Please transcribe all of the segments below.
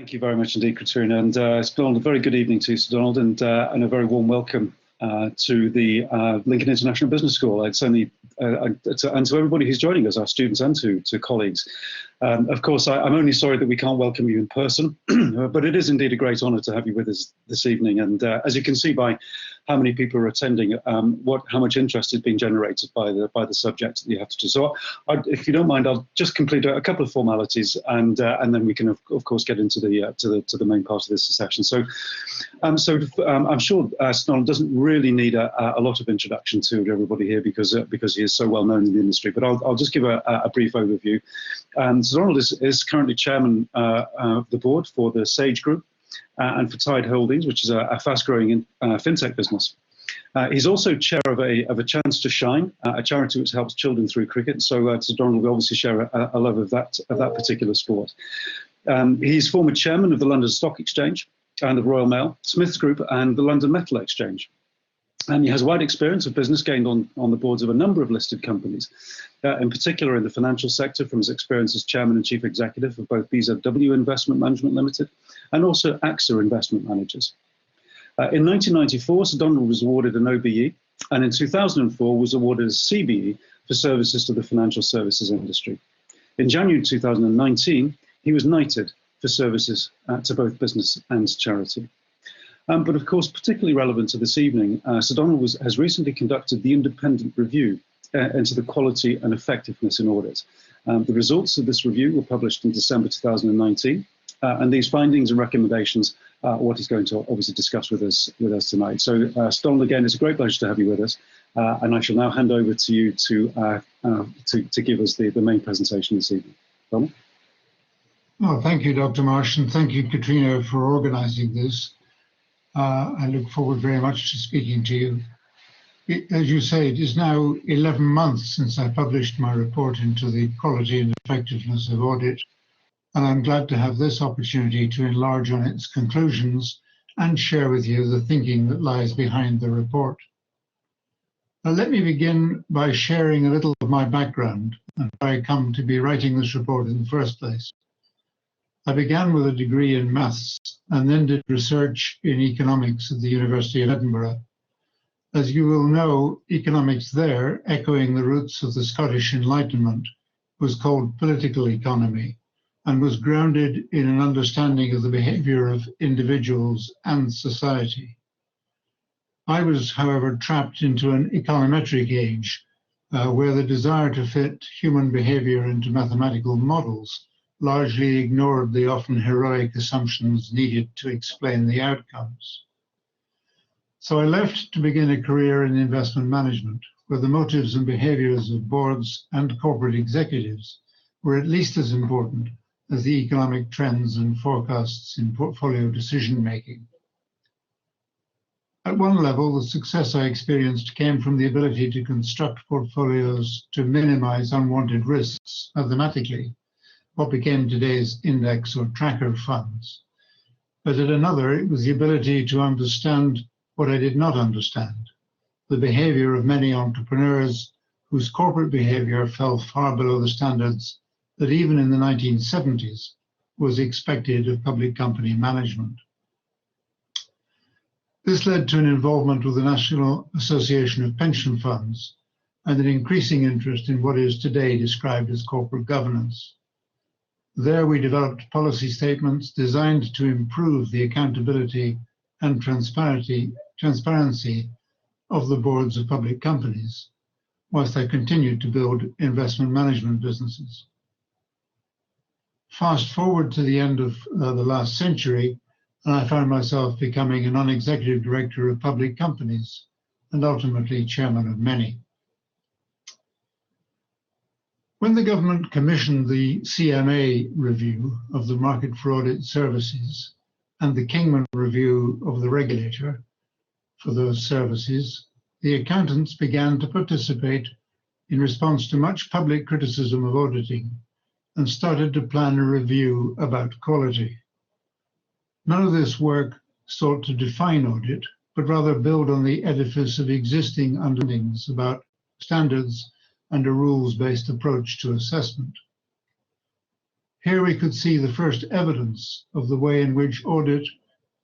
Thank you very much indeed, Katrina, and it's been a very good evening to you, Sir Donald, and a very warm welcome to the Lincoln International Business School. It's only and to everybody who's joining us, our students and to colleagues. Of course, I'm only sorry that we can't welcome you in person, but it is indeed a great honour to have you with us this evening. And as you can see by how many people are attending, how much interest is being generated by the subject that you have to do. So, if you don't mind, I'll just complete a couple of formalities, and then we can of course get into the main part of this session. So, I'm sure Donald doesn't really need a lot of introduction to everybody here because he is so well known in the industry. But I'll just give a brief overview. So Donald is currently chairman of the board for the Sage Group and for Tide Holdings, which is a fast-growing fintech business. He's also chair of a Chance to Shine, a charity which helps children through cricket. So Donald will obviously share a love of that particular sport. He's former chairman of the London Stock Exchange and the Royal Mail, Smiths Group, and the London Metal Exchange. And he has wide experience of business gained on the boards of a number of listed companies, in particular in the financial sector, from his experience as chairman and chief executive of both BZW Investment Management Limited and also AXA Investment Managers. In 1994, Sir Donald was awarded an OBE, and in 2004 was awarded a CBE for services to the financial services industry. In January 2019, he was knighted for services to both business and charity. But of course, particularly relevant to this evening, Sir Donald has recently conducted the independent review into the quality and effectiveness in audit. The results of this review were published in December 2019, and these findings and recommendations are what he's going to obviously discuss with us tonight. So, Sir Donald, again, it's a great pleasure to have you with us, and I shall now hand over to you to give us the main presentation this evening. Donald? Well, thank you, Dr. Marsh, and thank you, Katrina, for organising this. I look forward very much to speaking to you. As you say, it is now 11 months since I published my report into the quality and effectiveness of audit, and I'm glad to have this opportunity to enlarge on its conclusions and share with you the thinking that lies behind the report. Now, let me begin by sharing a little of my background and how I come to be writing this report in the first place. I began with a degree in maths and then did research in economics at the University of Edinburgh. As you will know, economics there, echoing the roots of the Scottish Enlightenment, was called political economy and was grounded in an understanding of the behaviour of individuals and society. I was, however, trapped into an econometric age where the desire to fit human behaviour into mathematical models largely ignored the often heroic assumptions needed to explain the outcomes. So I left to begin a career in investment management, where the motives and behaviours of boards and corporate executives were at least as important as the economic trends and forecasts in portfolio decision-making. At one level, the success I experienced came from the ability to construct portfolios to minimise unwanted risks mathematically, what became today's index or tracker funds. But at another, it was the ability to understand what I did not understand, the behavior of many entrepreneurs whose corporate behavior fell far below the standards that even in the 1970s was expected of public company management. This led to an involvement with the National Association of Pension Funds and an increasing interest in what is today described as corporate governance. There we developed policy statements designed to improve the accountability and transparency of the boards of public companies, whilst I continued to build investment management businesses. Fast forward to the end of the last century, and I found myself becoming a non-executive director of public companies and ultimately chairman of many. When the government commissioned the CMA review of the market for audit services and the Kingman review of the regulator for those services, the accountants began to participate in response to much public criticism of auditing and started to plan a review about quality. None of this work sought to define audit, but rather build on the edifice of existing understandings about standards and a rules-based approach to assessment. Here we could see the first evidence of the way in which audit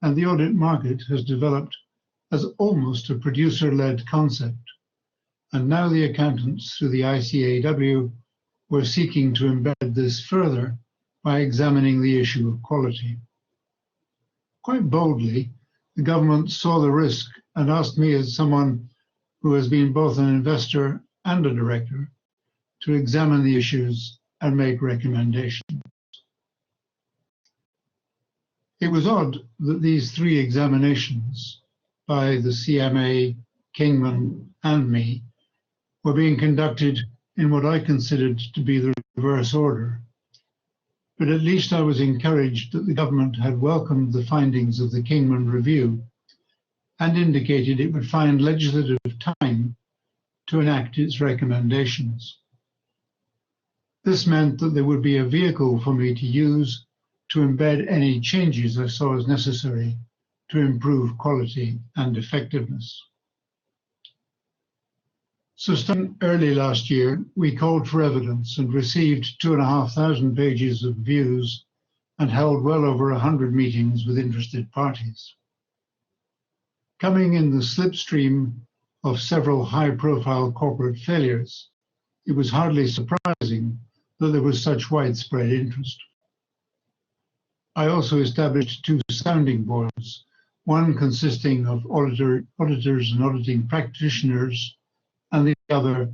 and the audit market has developed as almost a producer-led concept. And now the accountants through the ICAW were seeking to embed this further by examining the issue of quality. Quite boldly, the government saw the risk and asked me, as someone who has been both an investor and a director, to examine the issues and make recommendations. It was odd that these three examinations by the CMA, Kingman, and me were being conducted in what I considered to be the reverse order. But at least I was encouraged that the government had welcomed the findings of the Kingman review and indicated it would find legislative time to enact its recommendations. This meant that there would be a vehicle for me to use to embed any changes I saw as necessary to improve quality and effectiveness. So starting early last year, we called for evidence and received 2,500 pages of views and held well over 100 meetings with interested parties. Coming in the slipstream of several high-profile corporate failures, it was hardly surprising that there was such widespread interest. I also established two sounding boards, one consisting of auditors and auditing practitioners, and the other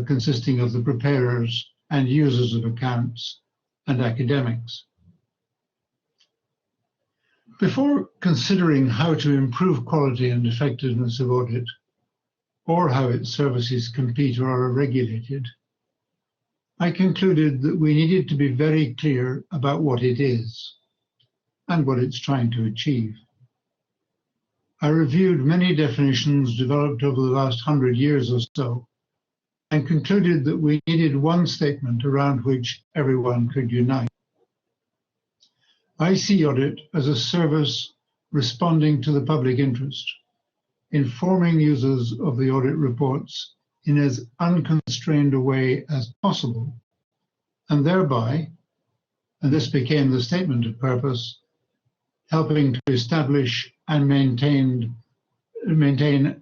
consisting of the preparers and users of accounts and academics. Before considering how to improve quality and effectiveness of audit, or how its services compete or are regulated, I concluded that we needed to be very clear about what it is and what it's trying to achieve. I reviewed many definitions developed over the last 100 years or so and concluded that we needed one statement around which everyone could unite. I see audit as a service responding to the public interest, informing users of the audit reports in as unconstrained a way as possible, and thereby, and this became the statement of purpose, helping to establish and maintain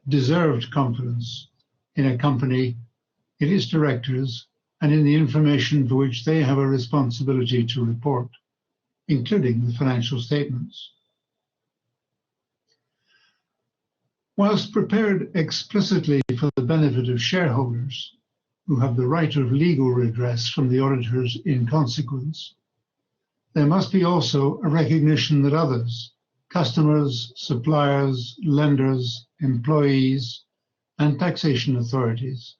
deserved confidence in a company, in its directors, and in the information for which they have a responsibility to report, including the financial statements. Whilst prepared explicitly for the benefit of shareholders, who have the right of legal redress from the auditors in consequence, there must be also a recognition that others, customers, suppliers, lenders, employees, and taxation authorities,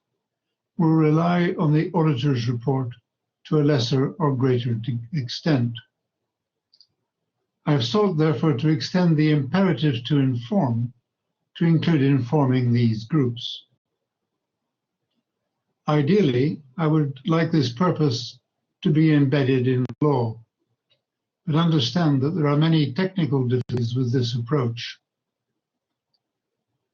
will rely on the auditor's report to a lesser or greater extent. I have sought, therefore, to extend the imperative to inform to include informing these groups. Ideally, I would like this purpose to be embedded in law, but understand that there are many technical difficulties with this approach.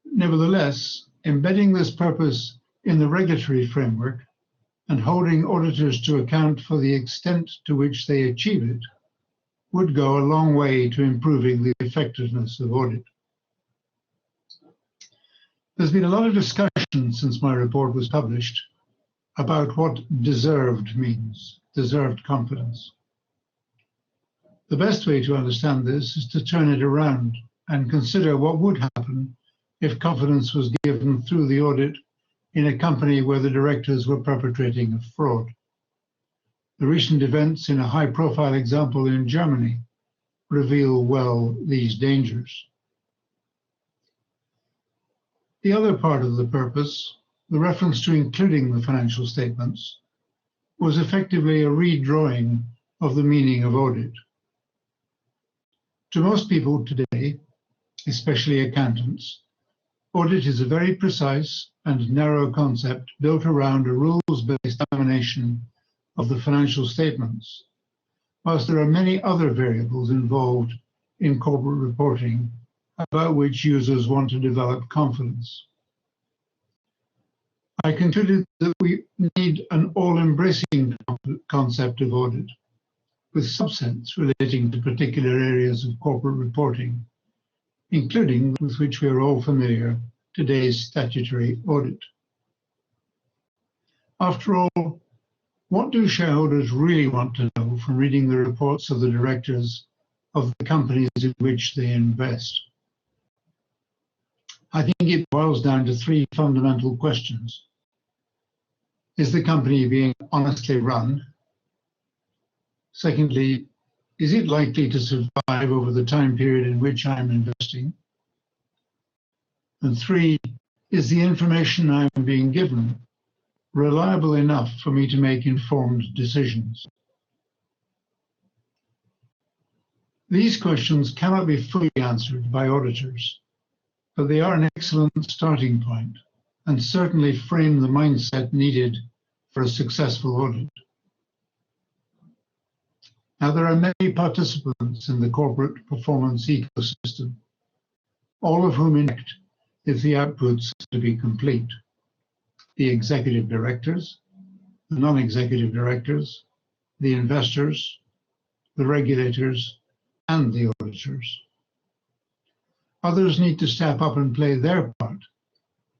Nevertheless, embedding this purpose in the regulatory framework and holding auditors to account for the extent to which they achieve it would go a long way to improving the effectiveness of audit. There's been a lot of discussion since my report was published about what deserved means, deserved confidence. The best way to understand this is to turn it around and consider what would happen if confidence was given through the audit in a company where the directors were perpetrating a fraud. The recent events in a high-profile example in Germany reveal well these dangers. The other part of the purpose, the reference to including the financial statements, was effectively a redrawing of the meaning of audit. To most people today, especially accountants, audit is a very precise and narrow concept built around a rules-based examination of the financial statements, whilst there are many other variables involved in corporate reporting about which users want to develop confidence. I concluded that we need an all-embracing concept of audit, with subsets relating to particular areas of corporate reporting, including with which we are all familiar, today's statutory audit. After all, what do shareholders really want to know from reading the reports of the directors of the companies in which they invest? I think it boils down to three fundamental questions. Is the company being honestly run? Secondly, is it likely to survive over the time period in which I'm investing? And three, is the information I'm being given reliable enough for me to make informed decisions? These questions cannot be fully answered by auditors, but they are an excellent starting point and certainly frame the mindset needed for a successful audit. Now, there are many participants in the corporate performance ecosystem, all of whom interact if the outputs are to be complete. The executive directors, the non-executive directors, the investors, the regulators, and the auditors. Others need to step up and play their part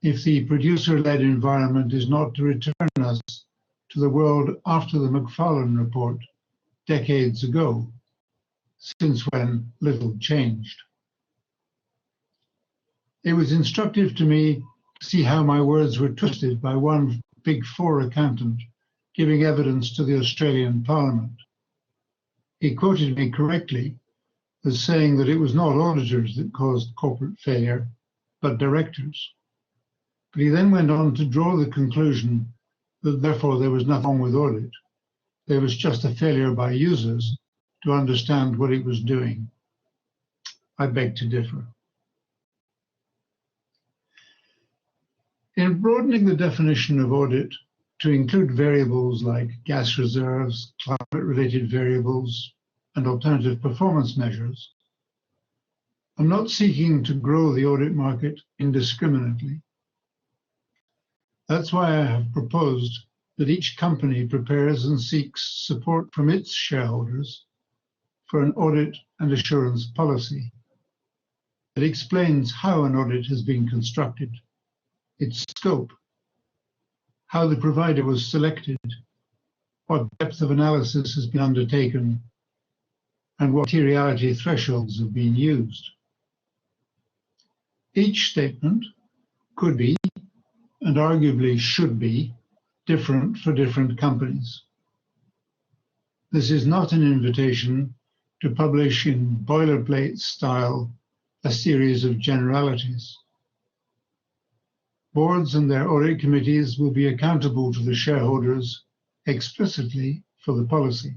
if the producer-led environment is not to return us to the world after the McFarlane report decades ago, since when little changed. It was instructive to me to see how my words were twisted by one Big Four accountant giving evidence to the Australian Parliament. He quoted me correctly as saying that it was not auditors that caused corporate failure, but directors. But he then went on to draw the conclusion that therefore there was nothing wrong with audit. There was just a failure by users to understand what it was doing. I beg to differ. In broadening the definition of audit to include variables like gas reserves, climate-related variables, and alternative performance measures, I'm not seeking to grow the audit market indiscriminately. That's why I have proposed that each company prepares and seeks support from its shareholders for an audit and assurance policy that explains how an audit has been constructed, its scope, how the provider was selected, what depth of analysis has been undertaken, and what materiality thresholds have been used. Each statement could be, and arguably should be, different for different companies. This is not an invitation to publish in boilerplate style a series of generalities. Boards and their audit committees will be accountable to the shareholders explicitly for the policy.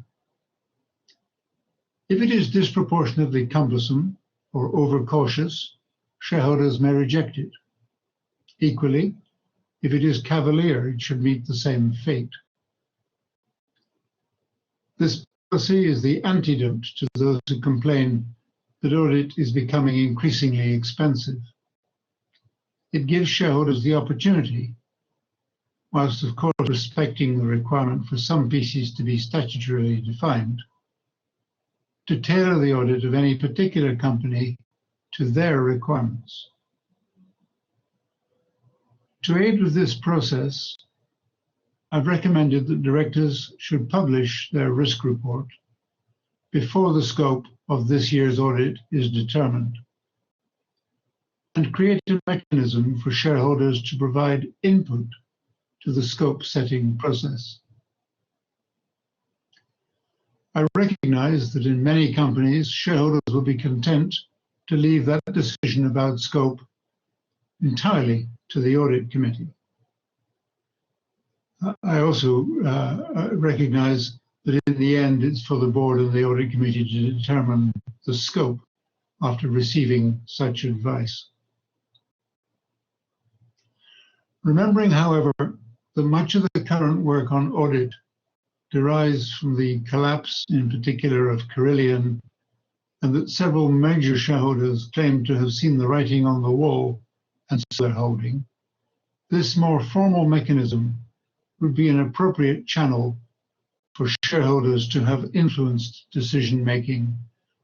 If it is disproportionately cumbersome or overcautious, shareholders may reject it. Equally, if it is cavalier, it should meet the same fate. This policy is the antidote to those who complain that audit is becoming increasingly expensive. It gives shareholders the opportunity, whilst of course respecting the requirement for some pieces to be statutorily defined, to tailor the audit of any particular company to their requirements. To aid with this process, I've recommended that directors should publish their risk report before the scope of this year's audit is determined, and create a mechanism for shareholders to provide input to the scope setting process. I recognize that in many companies, shareholders will be content to leave that decision about scope entirely to the audit committee. I also recognize that in the end, it's for the board and the audit committee to determine the scope after receiving such advice. Remembering, however, that much of the current work on audit derives from the collapse, in particular, of Carillion, and that several major shareholders claim to have seen the writing on the wall and sell their holding, this more formal mechanism would be an appropriate channel for shareholders to have influenced decision-making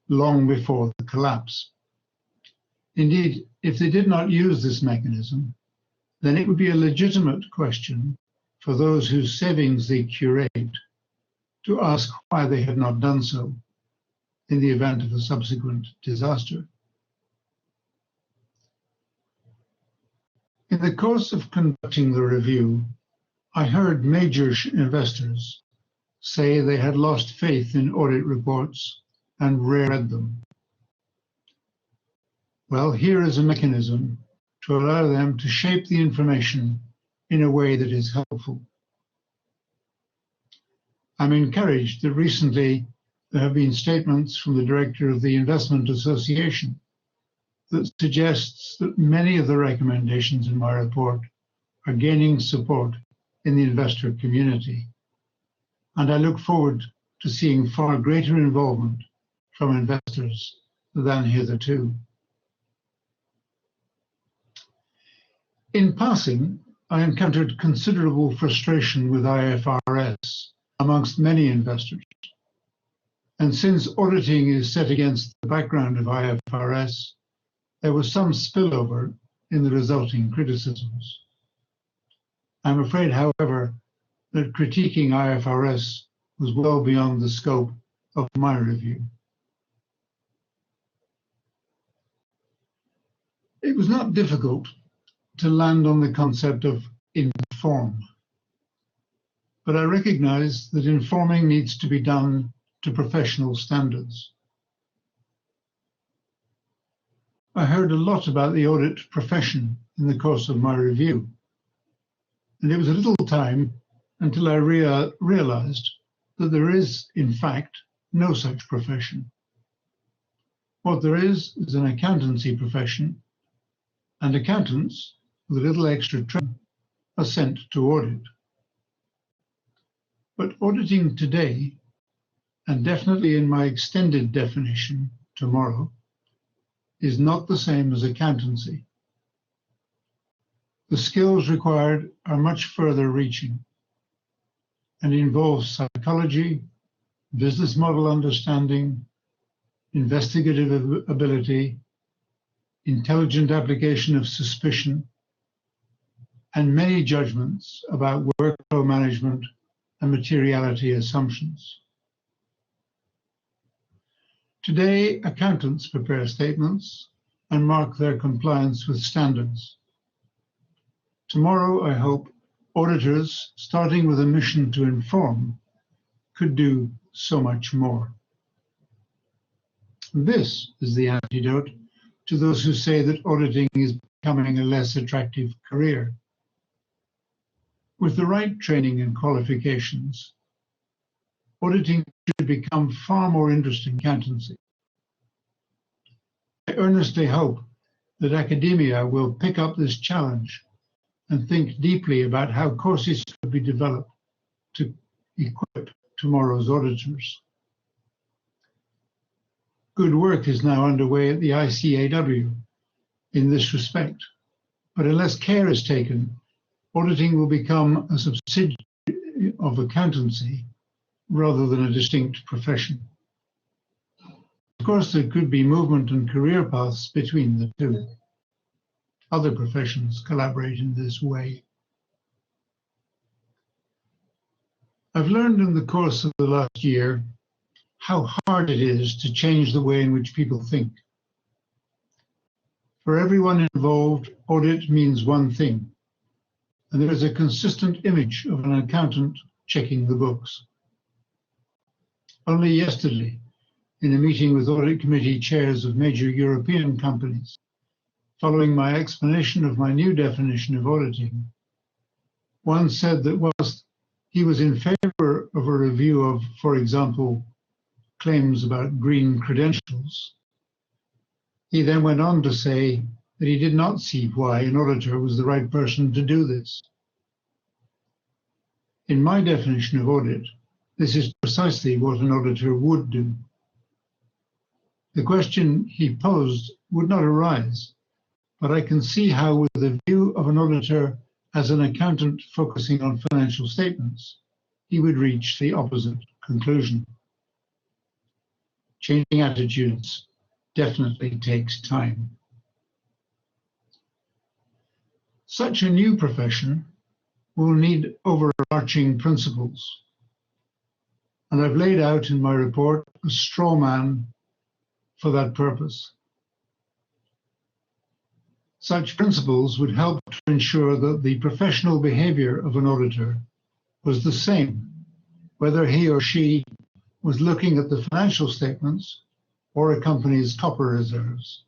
long before the collapse. Indeed, if they did not use this mechanism, then it would be a legitimate question for those whose savings they curate to ask why they had not done so in the event of a subsequent disaster. In the course of conducting the review, I heard major investors say they had lost faith in audit reports and reread them. Well, here is a mechanism to allow them to shape the information in a way that is helpful. I'm encouraged that recently there have been statements from the director of the Investment Association that suggests that many of the recommendations in my report are gaining support in the investor community. And I look forward to seeing far greater involvement from investors than hitherto. In passing, I encountered considerable frustration with IFRS amongst many investors. And since auditing is set against the background of IFRS, there was some spillover in the resulting criticisms. I'm afraid, however, that critiquing IFRS was well beyond the scope of my review. It was not difficult to land on the concept of inform, but I recognize that informing needs to be done to professional standards. I heard a lot about the audit profession in the course of my review, and it was a little time until I realized that there is, in fact, no such profession. What there is an accountancy profession, and accountants, with a little extra training, are sent to audit. But auditing today, and definitely in my extended definition tomorrow, is not the same as accountancy. The skills required are much further reaching and involve psychology, business model understanding, investigative ability, intelligent application of suspicion, and many judgments about workflow management and materiality assumptions. Today, accountants prepare statements and mark their compliance with standards. Tomorrow, I hope, auditors, starting with a mission to inform, could do so much more. This is the antidote to those who say that auditing is becoming a less attractive career. With the right training and qualifications, auditing should become far more interesting than accountancy. I earnestly hope that academia will pick up this challenge and think deeply about how courses could be developed to equip tomorrow's auditors. Good work is now underway at the ICAW in this respect, but unless care is taken, auditing will become a subsidiary of accountancy rather than a distinct profession. Of course, there could be movement and career paths between the two. Other professions collaborate in this way. I've learned in the course of the last year how hard it is to change the way in which people think. For everyone involved, audit means one thing, and there is a consistent image of an accountant checking the books. Only yesterday, in a meeting with audit committee chairs of major European companies, following my explanation of my new definition of auditing, one said that whilst he was in favor of a review of, for example, claims about green credentials, he then went on to say that he did not see why an auditor was the right person to do this. In my definition of audit, this is precisely what an auditor would do. The question he posed would not arise, but I can see how, with the view of an auditor as an accountant focusing on financial statements, he would reach the opposite conclusion. Changing attitudes definitely takes time. Such a new profession will need overarching principles, and I've laid out in my report a straw man for that purpose. Such principles would help to ensure that the professional behavior of an auditor was the same, whether he or she was looking at the financial statements or a company's copper reserves.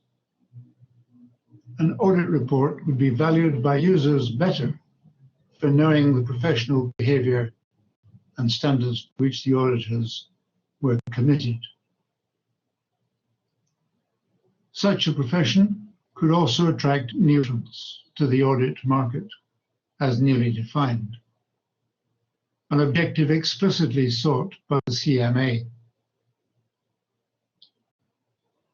An audit report would be valued by users better for knowing the professional behavior and standards to which the auditors were committed. Such a profession could also attract new entrants to the audit market, as newly defined, an objective explicitly sought by the CMA.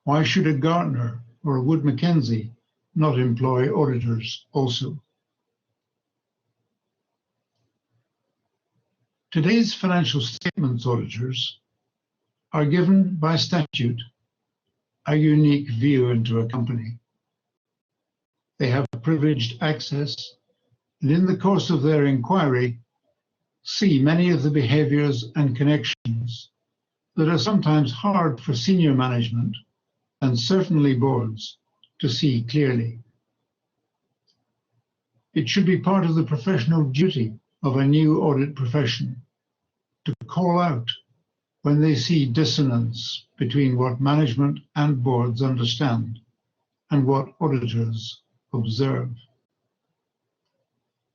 Why should a Gartner or a Wood Mackenzie not employ auditors also? Today's financial statements auditors are given by statute a unique view into a company. They have privileged access, and in the course of their inquiry, see many of the behaviors and connections that are sometimes hard for senior management and certainly boards to see clearly. It should be part of the professional duty of a new audit profession to call out when they see dissonance between what management and boards understand and what auditors observe.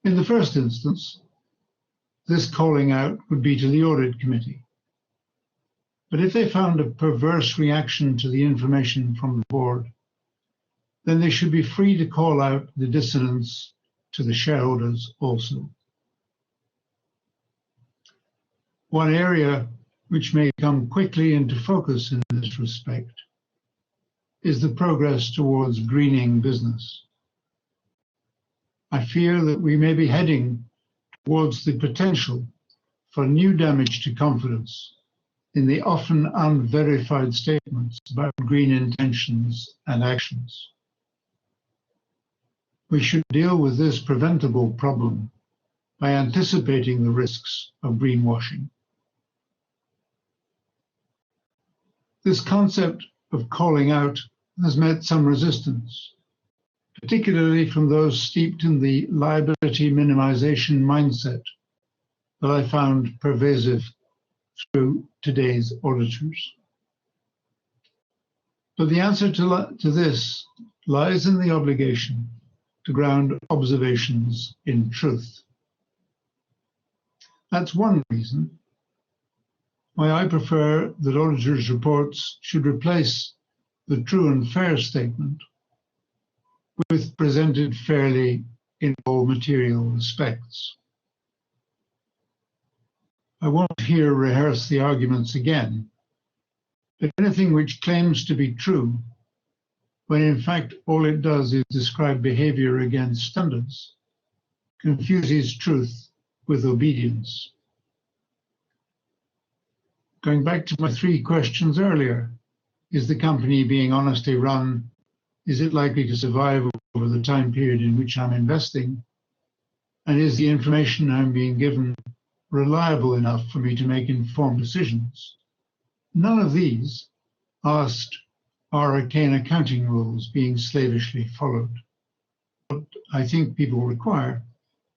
In the first instance, this calling out would be to the audit committee. But if they found a perverse reaction to the information from the board, then they should be free to call out the dissonance to the shareholders also. One area which may come quickly into focus in this respect is the progress towards greening business. I fear that we may be heading towards the potential for new damage to confidence in the often unverified statements about green intentions and actions. We should deal with this preventable problem by anticipating the risks of greenwashing. This concept of calling out has met some resistance, particularly from those steeped in the liability minimization mindset that I found pervasive through today's auditors. But the answer to this lies in the obligation to ground observations in truth. That's one reason why I prefer that auditors' reports should replace the true and fair statement with presented fairly in all material respects. I won't here rehearse the arguments again, but anything which claims to be true, when in fact all it does is describe behavior against standards, confuses truth with obedience. Going back to my three questions earlier, is the company being honestly run? Is it likely to survive over the time period in which I'm investing? And is the information I'm being given reliable enough for me to make informed decisions? None of these asked are arcane accounting rules being slavishly followed. What I think people require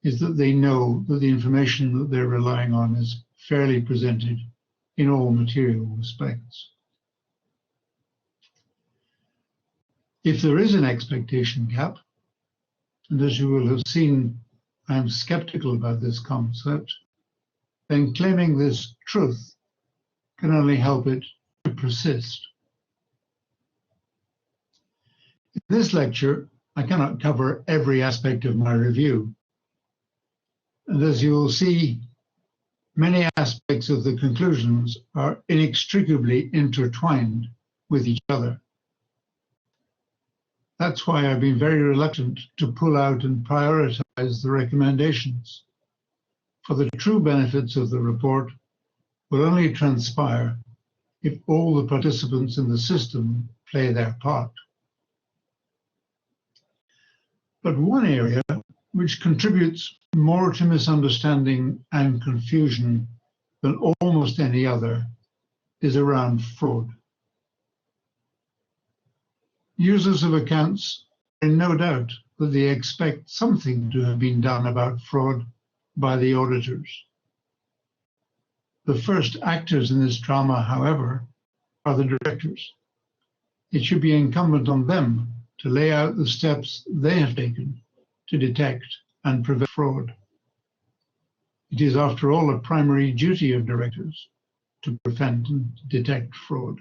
is that they know that the information that they're relying on is fairly presented in all material respects. If there is an expectation gap, and as you will have seen, I'm skeptical about this concept, then claiming this truth can only help it to persist. In this lecture, I cannot cover every aspect of my review. And as you will see, many aspects of the conclusions are inextricably intertwined with each other. That's why I've been very reluctant to pull out and prioritize the recommendations. For the true benefits of the report, will only transpire if all the participants in the system play their part. But one area which contributes more to misunderstanding and confusion than almost any other is around fraud. Users of accounts are in no doubt that they expect something to have been done about fraud by the auditors. The first actors in this drama, however, are the directors. It should be incumbent on them to lay out the steps they have taken to detect and prevent fraud. It is, after all, a primary duty of directors to prevent and detect fraud.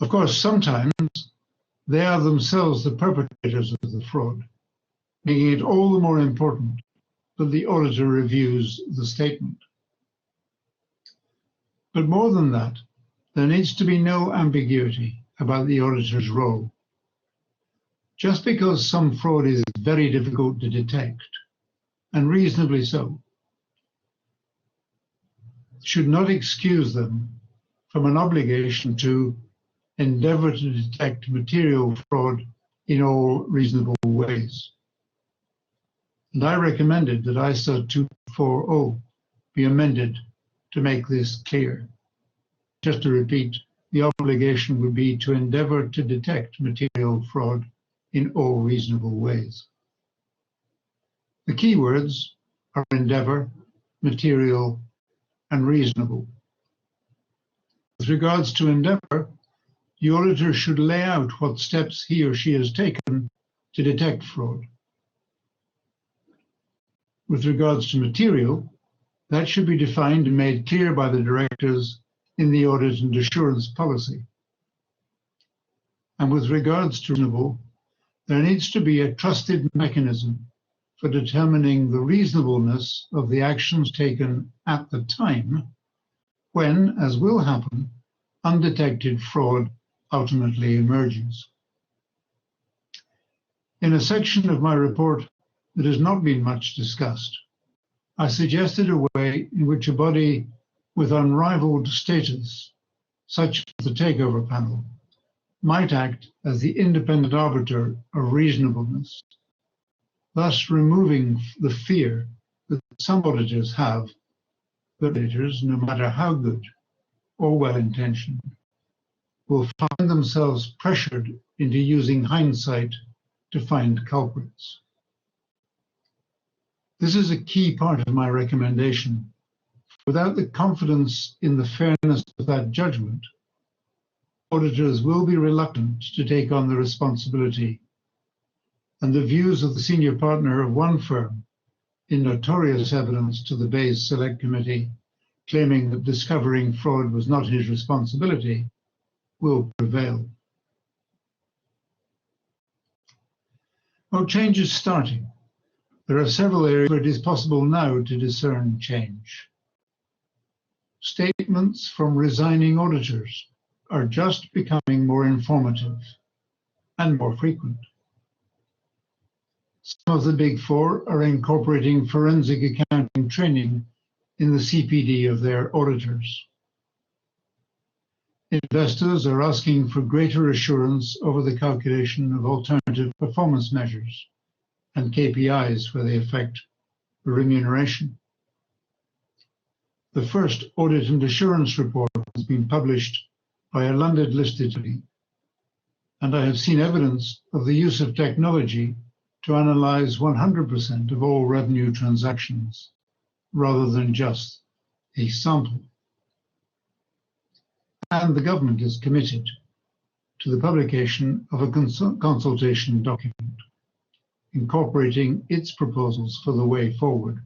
Of course, sometimes they are themselves the perpetrators of the fraud, making it all the more important that the auditor reviews the statement. But more than that, there needs to be no ambiguity about the auditor's role. Just because some fraud is very difficult to detect, and reasonably so, should not excuse them from an obligation to endeavour to detect material fraud in all reasonable ways. And I recommended that ISA 240 be amended to make this clear. Just to repeat, the obligation would be to endeavour to detect material fraud in all reasonable ways. The key words are endeavour, material, and reasonable. With regards to endeavour, the auditor should lay out what steps he or she has taken to detect fraud. With regards to material, that should be defined and made clear by the directors in the audit and assurance policy. And with regards to reasonable, there needs to be a trusted mechanism for determining the reasonableness of the actions taken at the time when, as will happen, undetected fraud ultimately emerges. In a section of my report that has not been much discussed, I suggested a way in which a body with unrivaled status, such as the Takeover Panel, might act as the independent arbiter of reasonableness, thus removing the fear that some auditors have that auditors, no matter how good or well-intentioned, will find themselves pressured into using hindsight to find culprits. This is a key part of my recommendation. Without the confidence in the fairness of that judgment, auditors will be reluctant to take on the responsibility, and the views of the senior partner of one firm in notorious evidence to the Bayes Select Committee claiming that discovering fraud was not his responsibility will prevail. Well, change is starting. There are several areas where it is possible now to discern change. Statements from resigning auditors are just becoming more informative and more frequent. Some of the Big Four are incorporating forensic accounting training in the CPD of their auditors. Investors are asking for greater assurance over the calculation of alternative performance measures and KPIs where they affect remuneration. The first audit and assurance report has been published by a London-listed company, and I have seen evidence of the use of technology to analyze 100% of all revenue transactions, rather than just a sample. And the government is committed to the publication of a consultation document, incorporating its proposals for the way forward.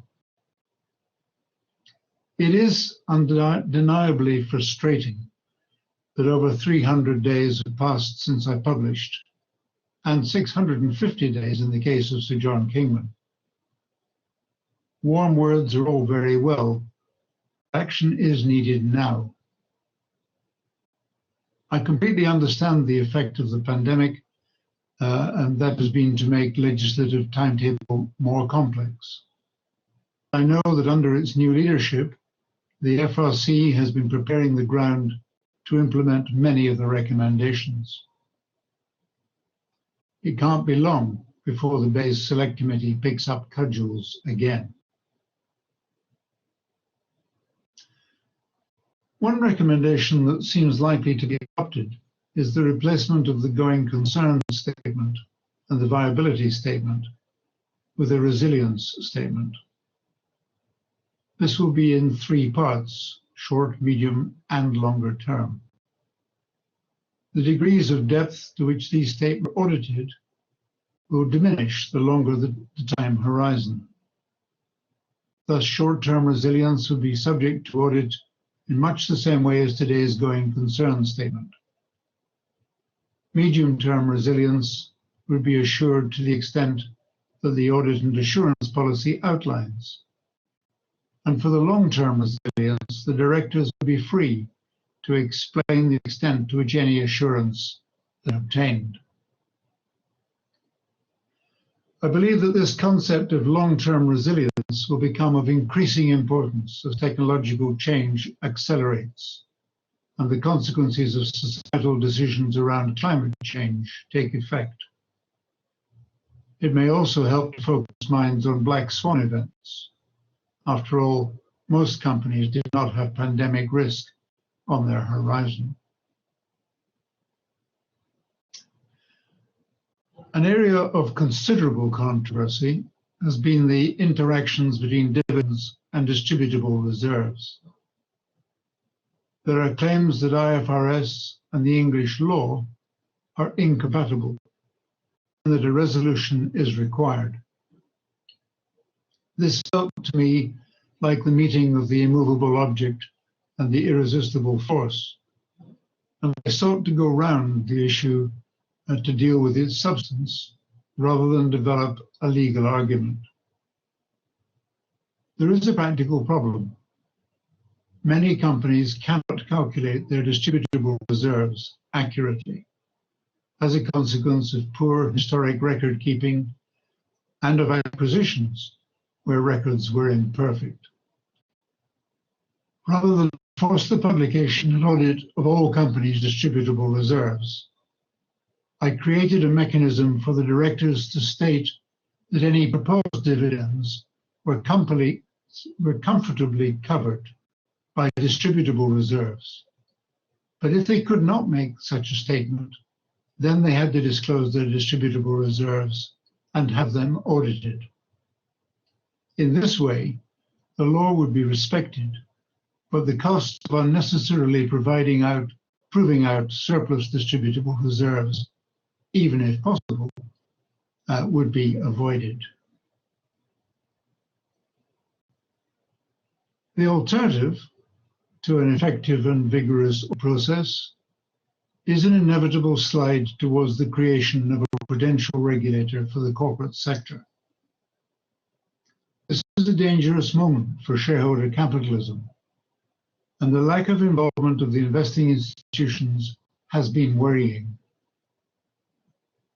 It is undeniably frustrating that over 300 days have passed since I published, and 650 days in the case of Sir John Kingman. Warm words are all very well. Action is needed now. I completely understand the effect of the pandemic, and that has been to make legislative timetable more complex. I know that under its new leadership, the FRC has been preparing the ground to implement many of the recommendations. It can't be long before the Bayes Select Committee picks up cudgels again. One recommendation that seems likely to be adopted is the replacement of the going concern statement and the viability statement with a resilience statement. This will be in 3 parts: short, medium, and longer term. The degrees of depth to which these statements are audited will diminish the longer the time horizon. Thus, short-term resilience will be subject to audit in much the same way as today's going concern statement. Medium-term resilience will be assured to the extent that the audit and assurance policy outlines. And for the long-term resilience, the directors will be free to explain the extent to which any assurance is obtained. I believe that this concept of long-term resilience will become of increasing importance as technological change accelerates and the consequences of societal decisions around climate change take effect. It may also help to focus minds on black swan events. After all, most companies did not have pandemic risk on their horizon. An area of considerable controversy has been the interactions between dividends and distributable reserves. There are claims that IFRS and the English law are incompatible and that a resolution is required. This felt to me like the meeting of the immovable object and the irresistible force, and I sought to go round the issue to deal with its substance rather than develop a legal argument. There is a practical problem. Many companies cannot calculate their distributable reserves accurately as a consequence of poor historic record keeping and of acquisitions where records were imperfect. Rather than force the publication and audit of all companies' distributable reserves, I created a mechanism for the directors to state that any proposed dividends were comfortably covered by distributable reserves. But if they could not make such a statement, then they had to disclose their distributable reserves and have them audited. In this way, the law would be respected, but the cost of unnecessarily proving out surplus distributable reserves, even if possible, would be avoided. The alternative to an effective and vigorous process is an inevitable slide towards the creation of a prudential regulator for the corporate sector. This is a dangerous moment for shareholder capitalism, and the lack of involvement of the investing institutions has been worrying.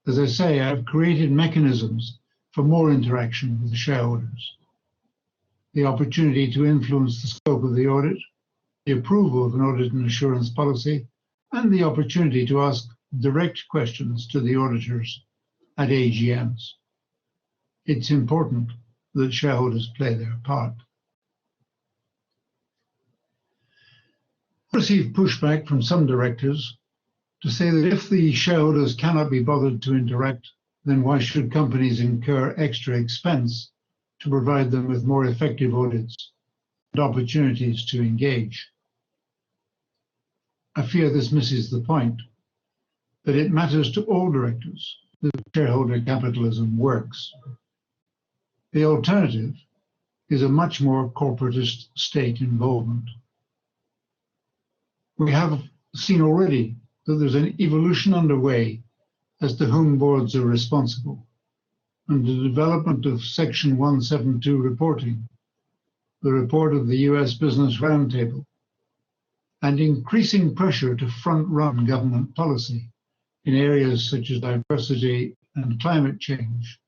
As I say, I've created mechanisms for more interaction with the shareholders. The opportunity to influence the scope of the audit, the approval of an audit and assurance policy, and the opportunity to ask direct questions to the auditors at AGMs. It's important that shareholders play their part. I received pushback from some directors to say that if the shareholders cannot be bothered to interact, then why should companies incur extra expense to provide them with more effective audits and opportunities to engage? I fear this misses the point, that it matters to all directors that shareholder capitalism works. The alternative is a much more corporatist state involvement. We have seen already that there's an evolution underway as to whom boards are responsible, and the development of Section 172 reporting, the report of the US Business Roundtable, and increasing pressure to front-run government policy in areas such as diversity and climate change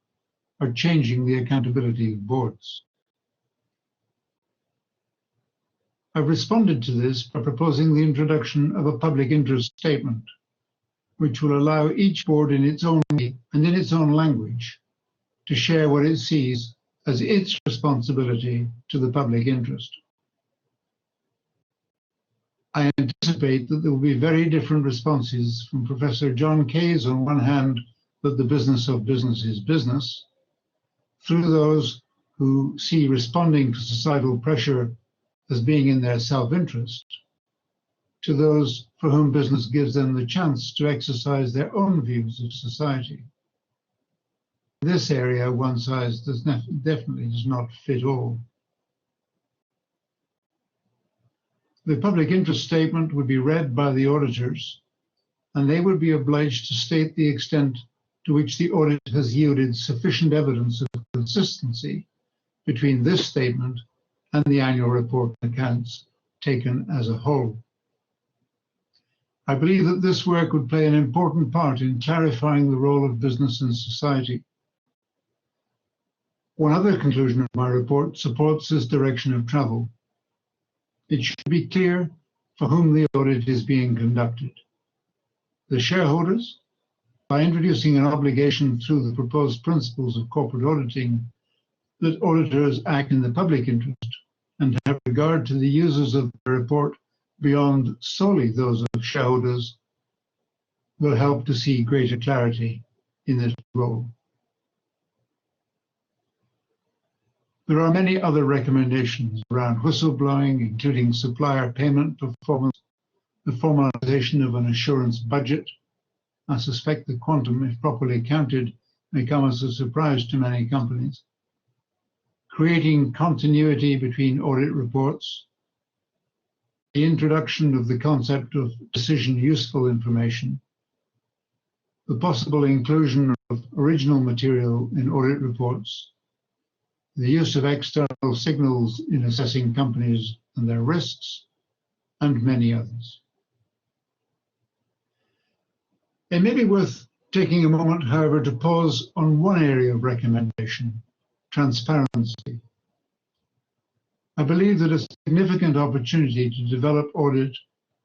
are changing the accountability of boards. I've responded to this by proposing the introduction of a public interest statement, which will allow each board in its own way and in its own language to share what it sees as its responsibility to the public interest. I anticipate that there will be very different responses from Professor John Kay's on one hand, that the business of business is business, through those who see responding to societal pressure as being in their self-interest, to those for whom business gives them the chance to exercise their own views of society. In this area, one size definitely does not fit all. The public interest statement would be read by the auditors, and they would be obliged to state the extent to which the audit has yielded sufficient evidence of consistency between this statement and the annual report and accounts taken as a whole. I believe that this work would play an important part in clarifying the role of business in society. One other conclusion of my report supports this direction of travel. It should be clear for whom the audit is being conducted. The shareholders, by introducing an obligation through the proposed principles of corporate auditing that auditors act in the public interest and have regard to the users of the report beyond solely those of shareholders, will help to see greater clarity in this role. There are many other recommendations around whistleblowing, including supplier payment performance, the formalization of an assurance budget. I suspect the quantum, if properly counted, may come as a surprise to many companies. Creating continuity between audit reports, the introduction of the concept of decision useful information, the possible inclusion of original material in audit reports, the use of external signals in assessing companies and their risks, and many others. It may be worth taking a moment, however, to pause on one area of recommendation: transparency. I believe that a significant opportunity to develop audit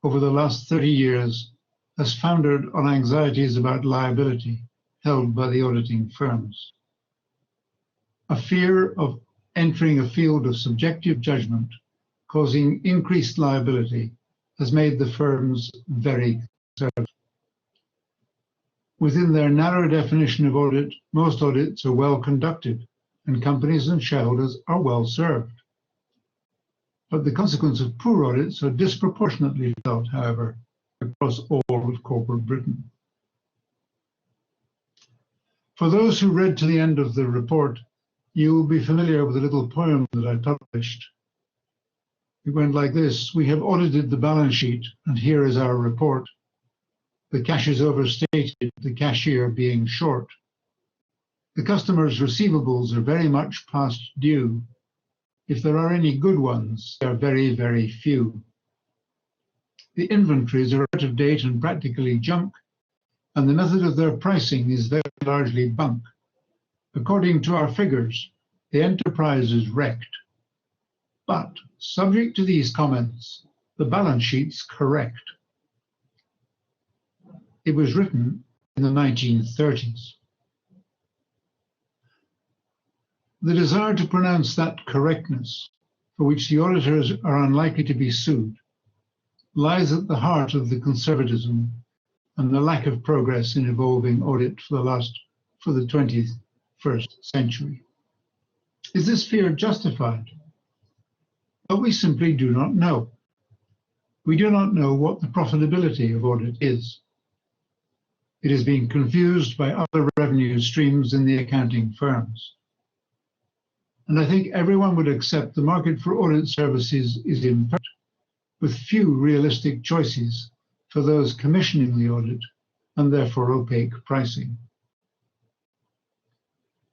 over the last 30 years has foundered on anxieties about liability held by the auditing firms. A fear of entering a field of subjective judgment causing increased liability has made the firms very conservative. Within their narrow definition of audit, most audits are well conducted and companies and shareholders are well served. But the consequence of poor audits are disproportionately felt, however, across all of corporate Britain. For those who read to the end of the report, you will be familiar with a little poem that I published. It went like this: we have audited the balance sheet, and here is our report. The cash is overstated, the cashier being short. The customer's receivables are very much past due. If there are any good ones, they are very, very few. The inventories are out of date and practically junk, and the method of their pricing is very largely bunk. According to our figures, the enterprise is wrecked. But, subject to these comments, the balance sheet's correct. It was written in the 1930s. The desire to pronounce that correctness, for which the auditors are unlikely to be sued, lies at the heart of the conservatism and the lack of progress in evolving audit for the 21st century. Is this fear justified? But we simply do not know. We do not know what the profitability of audit is. It is being confused by other revenue streams in the accounting firms. And I think everyone would accept the market for audit services is imperfect, with few realistic choices for those commissioning the audit, and therefore opaque pricing.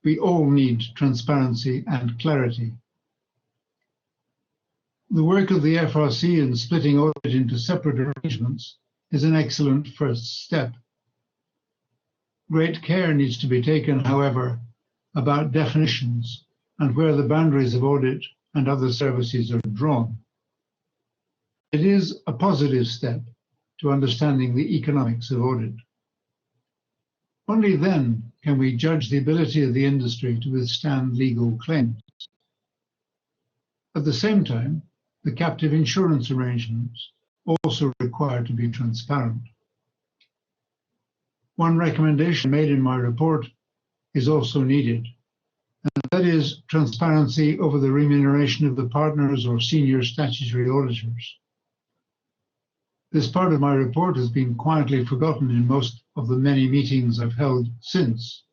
We all need transparency and clarity. The work of the FRC in splitting audit into separate arrangements is an excellent first step. Great care needs to be taken, however, about definitions and where the boundaries of audit and other services are drawn. It is a positive step to understanding the economics of audit. Only then can we judge the ability of the industry to withstand legal claims. At the same time, the captive insurance arrangements also require to be transparent. One recommendation made in my report is also needed, and that is transparency over the remuneration of the partners or senior statutory auditors. This part of my report has been quietly forgotten in most of the many meetings I've held since,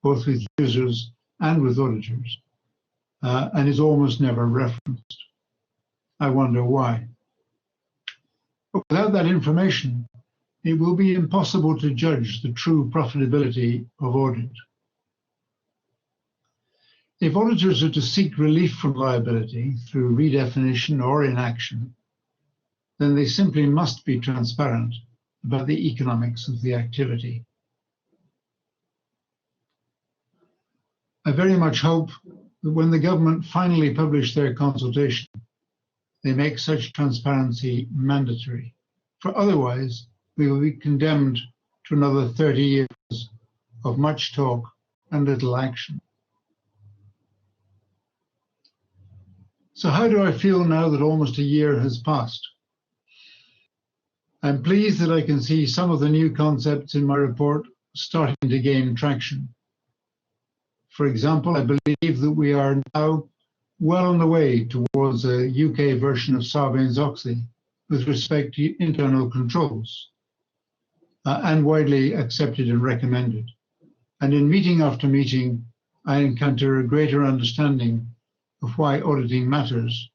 both with users and with auditors, and is almost never referenced. I wonder why. But without that information, it will be impossible to judge the true profitability of audit. If auditors are to seek relief from liability through redefinition or inaction, then they simply must be transparent about the economics of the activity. I very much hope that when the government finally publish their consultation, they make such transparency mandatory, for otherwise we will be condemned to another 30 years of much talk and little action. So how do I feel now that almost a year has passed? I'm pleased that I can see some of the new concepts in my report starting to gain traction. For example, I believe that we are now well on the way towards a UK version of Sarbanes-Oxley with respect to internal controls, and widely accepted and recommended. And in meeting after meeting, I encounter a greater understanding of why auditing matters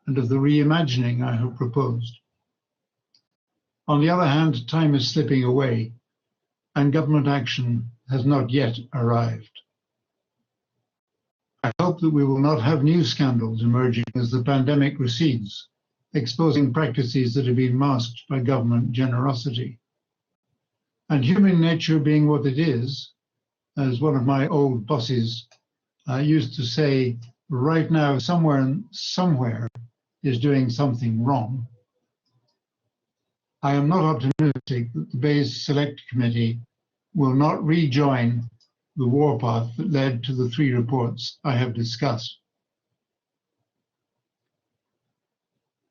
and of the reimagining I have proposed. On the other hand, time is slipping away and government action has not yet arrived. I hope that we will not have new scandals emerging as the pandemic recedes, exposing practices that have been masked by government generosity. And human nature being what it is, as one of my old bosses used to say, right now someone somewhere is doing something wrong. I am not optimistic that the Bayes Select Committee will not rejoin the warpath that led to the 3 reports I have discussed.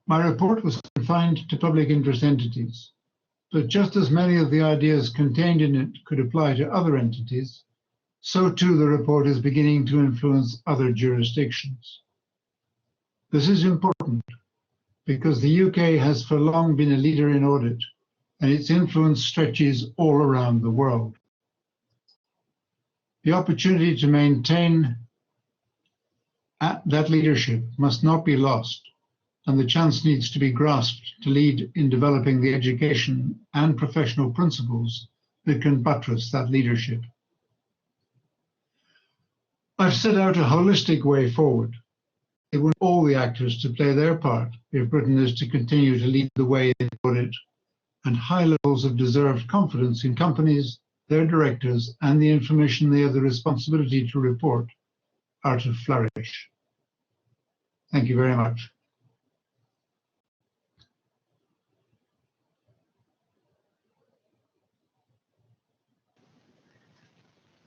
My report was confined to public interest entities, but just as many of the ideas contained in it could apply to other entities, so too the report is beginning to influence other jurisdictions. This is important because the UK has for long been a leader in audit, and its influence stretches all around the world. The opportunity to maintain that leadership must not be lost, and the chance needs to be grasped to lead in developing the education and professional principles that can buttress that leadership. I've set out a holistic way forward. It wants all the actors to play their part if Britain is to continue to lead the way in audit, and high levels of deserved confidence in companies, their directors, and the information they have the responsibility to report are to flourish. Thank you very much.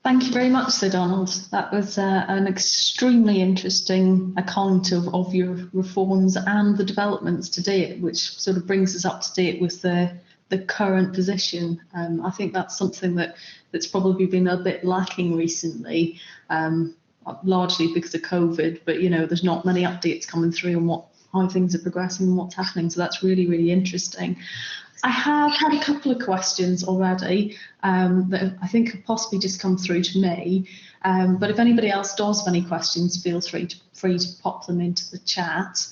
Thank you very much, Sir Donald. That was an extremely interesting account of your reforms and the developments to date, which sort of brings us up to date with the current position. I think that's something that's probably been a bit lacking recently, largely because of COVID, but you know, there's not many updates coming through on how things are progressing and what's happening. So that's really, really interesting. I have had a couple of questions already that I think have possibly just come through to me. But if anybody else does have any questions, feel free to pop them into the chat.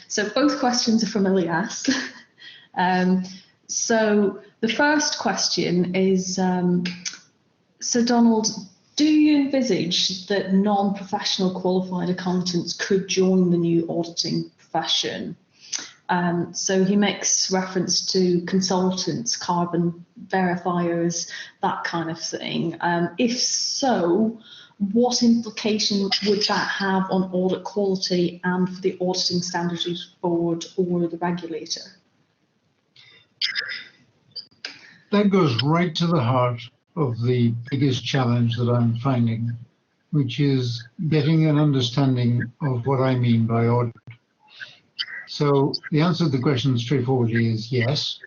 So both questions are from Elias. So the first question is, Sir Donald, do you envisage that non-professional qualified accountants could join the new auditing profession? So he makes reference to consultants, carbon verifiers, that kind of thing. If so, what implication would that have on audit quality and for the Auditing Standards Board or the regulator? That goes right to the heart of the biggest challenge that I'm finding, which is getting an understanding of what I mean by audit. So the answer to the question straightforwardly is yes.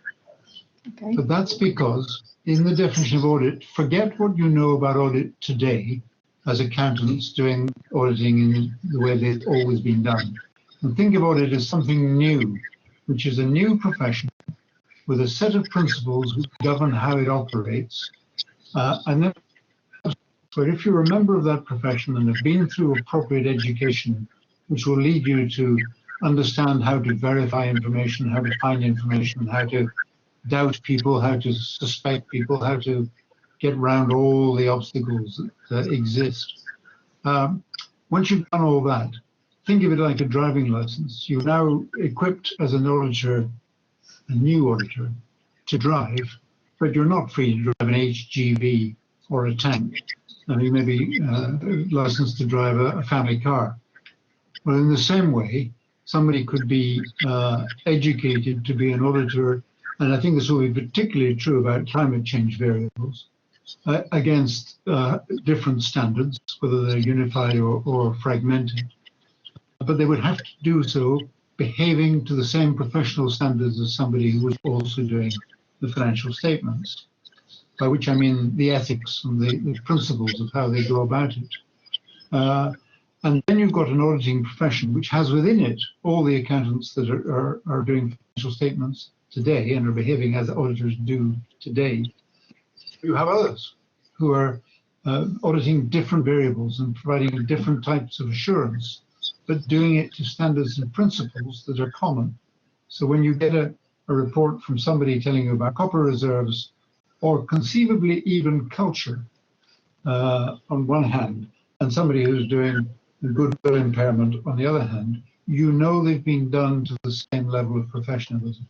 Okay. But that's because in the definition of audit, forget what you know about audit today as accountants doing auditing in the way they've always been done. And think of audit as something new, which is a new profession with a set of principles which govern how it operates. And then, but if you're a member of that profession and have been through appropriate education, which will lead you to understand how to verify information, how to find information, how to doubt people, how to suspect people, how to get around all the obstacles that exist. Once you've done all that, think of it like a driving license. You're now equipped as an auditor, a new auditor, to drive, but you're not free to drive an HGV or a tank. And you may be licensed to drive a family car. Well, in the same way, somebody could be educated to be an auditor, and I think this will be particularly true about climate change variables, against different standards, whether they're unified or fragmented. But they would have to do so behaving to the same professional standards as somebody who was also doing the financial statements, by which I mean the ethics and the principles of how they go about it. And then you've got an auditing profession which has within it all the accountants that are doing financial statements today and are behaving as auditors do today. You have others who are auditing different variables and providing different types of assurance, but doing it to standards and principles that are common. So when you get a report from somebody telling you about copper reserves, or conceivably even culture on one hand, and somebody who's doing the goodwill impairment on the other hand, you know they've been done to the same level of professionalism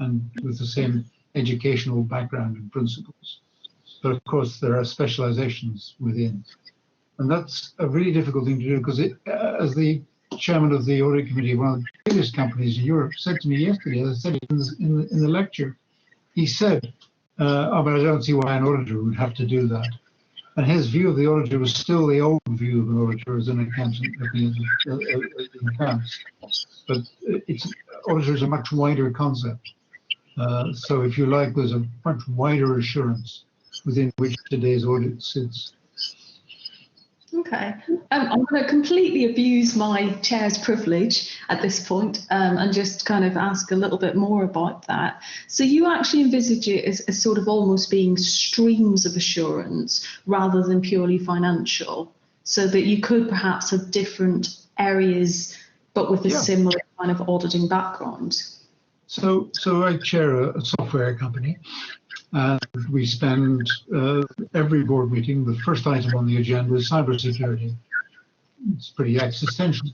and with the same educational background and principles. But of course, there are specializations within. And that's a really difficult thing to do because as the chairman of the audit committee of one of the biggest companies in Europe said to me yesterday, as I said in the lecture, he said, oh, but I don't see why an auditor would have to do that. And his view of the auditor was still the old view of an auditor as an accountant in accounts. But auditor is a much wider concept. So if you like, there's a much wider assurance within which today's audit sits. Okay, I'm going to completely abuse my chair's privilege at this point and just kind of ask a little bit more about that. So you actually envisage it as sort of almost being streams of assurance rather than purely financial, so that you could perhaps have different areas but with a similar kind of auditing background. So I chair a software company. And we spend every board meeting, the first item on the agenda is cybersecurity. It's pretty existential.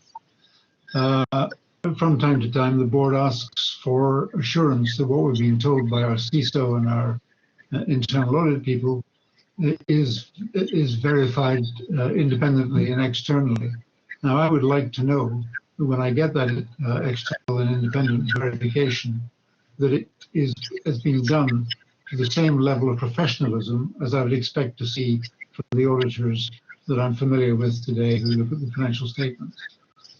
From time to time, the board asks for assurance that what we're being told by our CISO and our internal audit people is verified independently and externally. Now, I would like to know that when I get that external and independent verification, that it has been done to the same level of professionalism as I would expect to see from the auditors that I'm familiar with today who look at the financial statements.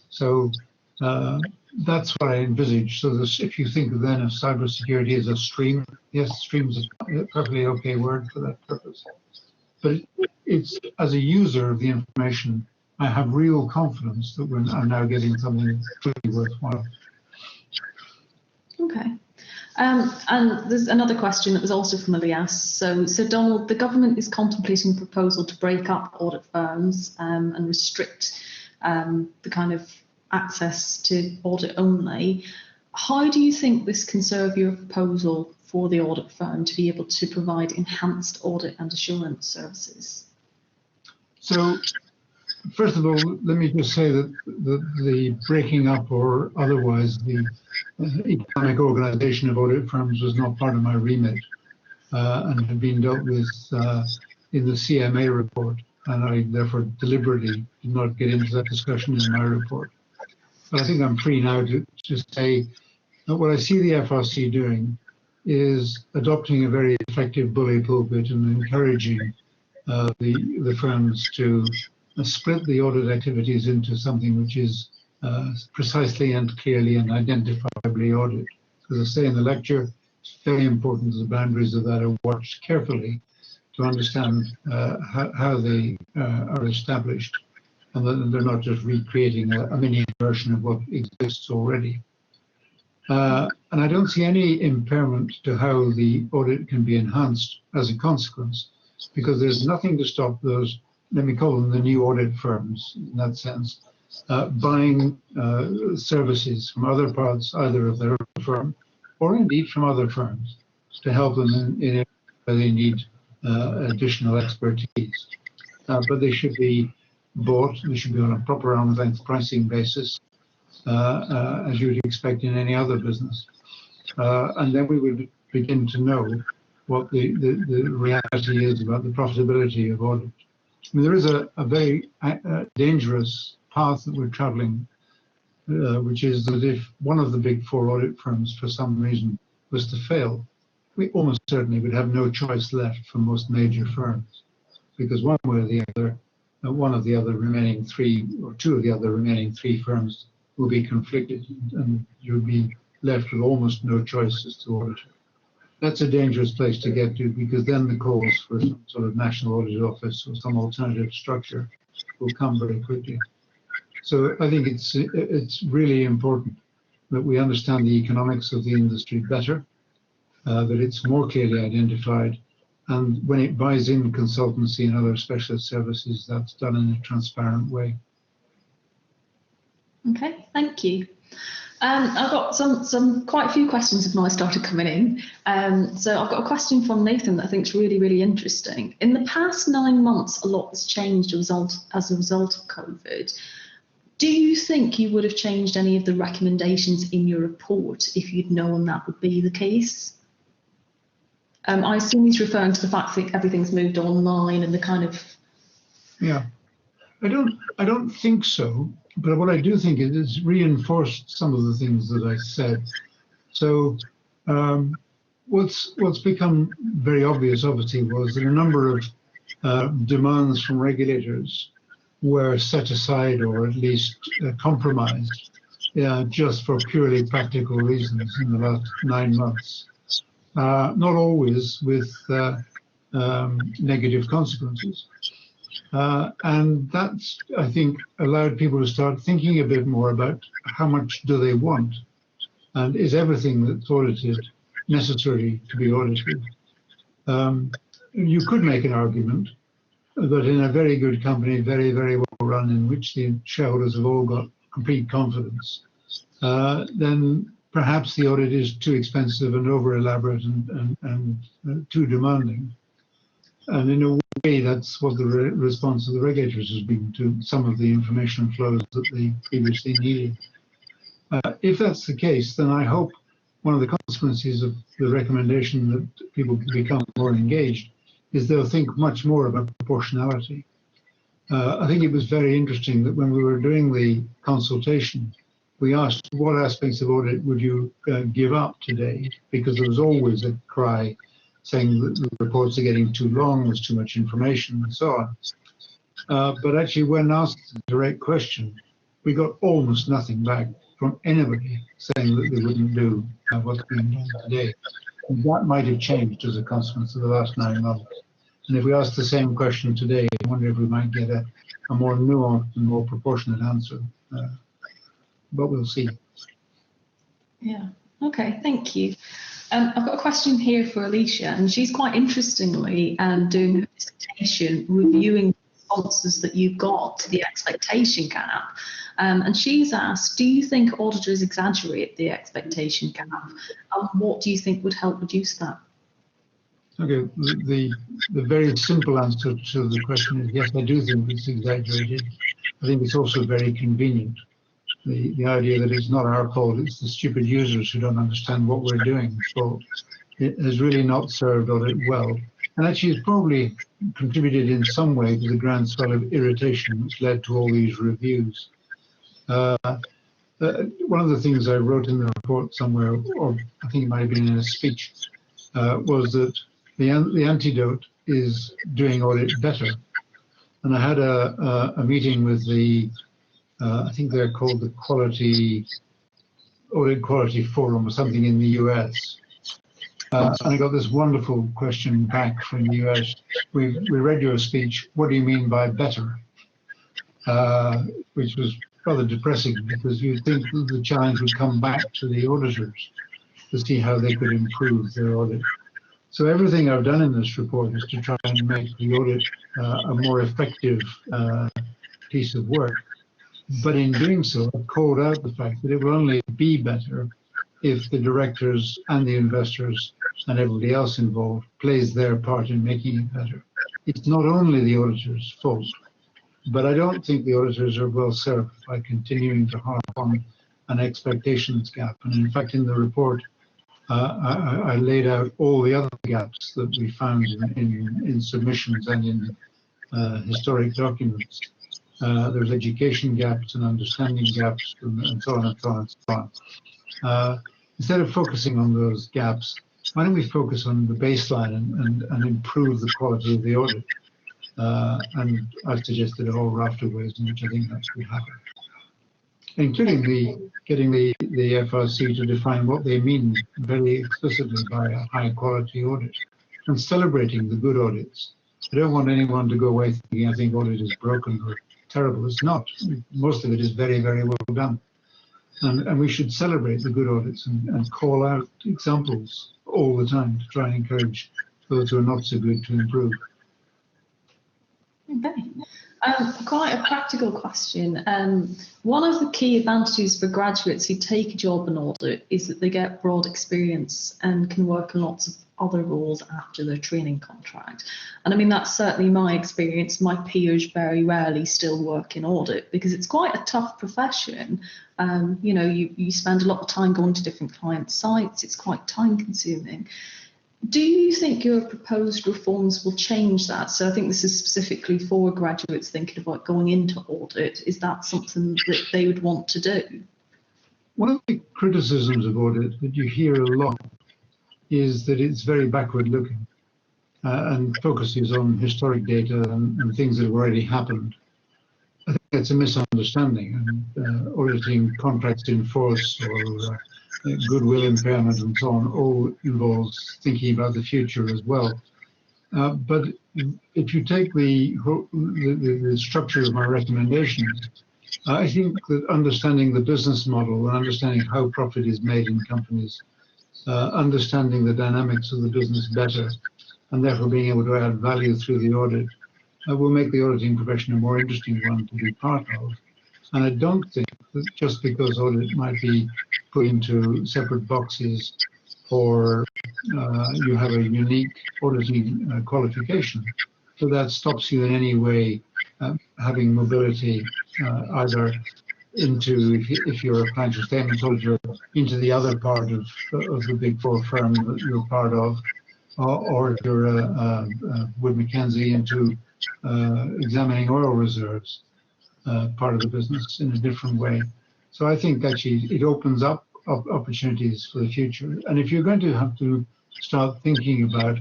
So that's what I envisage. So if you think then of cybersecurity as a stream, yes, stream is a perfectly okay word for that purpose. But it's as a user of the information, I have real confidence that I'm now getting something truly worthwhile. Okay. And there's another question that was also from Elias. So Donald, the government is contemplating a proposal to break up audit firms and restrict the kind of access to audit only. How do you think this can serve your proposal for the audit firm to be able to provide enhanced audit and assurance services? So, first of all, let me just say that the breaking up or otherwise the economic organization of audit firms was not part of my remit and had been dealt with in the CMA report. and I therefore deliberately did not get into that discussion in my report. But I think I'm free now to say that what I see the FRC doing is adopting a very effective bully pulpit and encouraging the firms to split the audit activities into something which is precisely and clearly and identifiably audit. As I say in the lecture, it's very important that the boundaries of that are watched carefully to understand how they are established, and that they're not just recreating a mini version of what exists already. And I don't see any impairment to how the audit can be enhanced as a consequence, because there's nothing to stop those, let me call them the new audit firms in that sense, buying services from other parts, either of their own firm or indeed from other firms, to help them in where they need additional expertise. But they should be bought, they should be on a proper arm's length pricing basis, as you would expect in any other business. And then we would begin to know what the reality is about the profitability of audit. I mean, there is a very dangerous path that we're traveling, which is that if one of the big four audit firms for some reason was to fail, we almost certainly would have no choice left for most major firms, because one way or the other, one of the other remaining three, or two of the other remaining three firms will be conflicted, and you'll be left with almost no choice as to auditor. That's a dangerous place to get to, because then the calls for some sort of national audit office or some alternative structure will come very quickly. So I think it's really important that we understand the economics of the industry better, that it's more clearly identified, and when it buys in consultancy and other specialist services, that's done in a transparent way. Okay, thank you. I've got quite a few questions have now started coming in. So I've got a question from Nathan that I think is really, really interesting. In the past 9 months, a lot has changed as a result of COVID. Do you think you would have changed any of the recommendations in your report if you'd known that would be the case? I assume he's referring to the fact that everything's moved online and the kind of... Yeah, I don't think so. But what I do think is it's reinforced some of the things that I said. So what's become very obvious, obviously, was that a number of demands from regulators were set aside or at least compromised just for purely practical reasons in the last 9 months. Not always with negative consequences. And that's, I think, allowed people to start thinking a bit more about how much do they want, and is everything that's audited necessary to be audited. You could make an argument that in a very good company, very, very well run, in which the shareholders have all got complete confidence, then perhaps the audit is too expensive and over elaborate and too demanding. And in a way, that's what the response of the regulators has been to some of the information flows that they previously needed. If that's the case, then I hope one of the consequences of the recommendation that people become more engaged is they'll think much more about proportionality. I think it was very interesting that when we were doing the consultation, we asked what aspects of audit would you give up today, because there was always a cry saying that the reports are getting too long, there's too much information, and so on. But actually, when asked the direct question, we got almost nothing back from anybody saying that they wouldn't do what's being done today. And that might have changed as a consequence of the last 9 months. And if we ask the same question today, I wonder if we might get a more nuanced and more proportionate answer. But we'll see. Yeah, okay, thank you. I've got a question here for Alicia, and she's quite interestingly doing a dissertation reviewing responses that you got to the expectation gap. And she's asked, do you think auditors exaggerate the expectation gap? And what do you think would help reduce that? Okay, the very simple answer to the question is yes, I do think it's exaggerated. I think it's also very convenient. The idea that it's not our fault, it's the stupid users who don't understand what we're doing. So it has really not served audit well. And actually, it's probably contributed in some way to the groundswell of irritation which led to all these reviews. One of the things I wrote in the report somewhere, or I think it might have been in a speech, was that the antidote is doing audit better. And I had a meeting with the, I think they're called the Audit Quality Forum or something in the US. And I got this wonderful question back from the US. We read your speech, what do you mean by better? Which was rather depressing, because you'd think that the challenge would come back to the auditors to see how they could improve their audit. So everything I've done in this report is to try and make the audit a more effective piece of work. But in doing so, I've called out the fact that it will only be better if the directors and the investors and everybody else involved plays their part in making it better. It's not only the auditor's fault, but I don't think the auditors are well served by continuing to harp on an expectations gap. And in fact, in the report, I laid out all the other gaps that we found in submissions and in historic documents. There's education gaps and understanding gaps and so on and so on and so on. Instead of focusing on those gaps, why don't we focus on the baseline and improve the quality of the audit? And I've suggested a whole raft of ways in which I think that could happen, including getting the FRC to define what they mean very explicitly by a high quality audit and celebrating the good audits. I don't want anyone to go away thinking I think audit is broken or terrible. It's not. Most of it is very, very well done. And we should celebrate the good audits and call out examples all the time to try and encourage those who are not so good to improve. Okay. Quite a practical question. One of the key advantages for graduates who take a job in audit is that they get broad experience and can work in lots of other roles after their training contract. And I mean, that's certainly my experience. My peers very rarely still work in audit because it's quite a tough profession. You know, you spend a lot of time going to different client sites. It's quite time consuming. Do you think your proposed reforms will change that? So I think this is specifically for graduates thinking about going into audit. Is that something that they would want to do? One of the criticisms of audit that you hear a lot is that it's very backward looking and focuses on historic data and things that have already happened. I think that's a misunderstanding. Auditing contracts in force or goodwill impairment and so on all involves thinking about the future as well. But if you take the structure of my recommendations, I think that understanding the business model and understanding how profit is made in companies, understanding the dynamics of the business better, and therefore being able to add value through the audit will make the auditing profession a more interesting one to be part of. And I don't think that just because audit might be put into separate boxes or you have a unique auditing qualification, so that stops you in any way having mobility either into, if you're a financial statements auditor, into the other part of the Big Four firm that you're part of, or if you're Wood Mackenzie into examining oil reserves. Part of the business in a different way. So I think actually it opens up opportunities for the future. And if you're going to have to start thinking about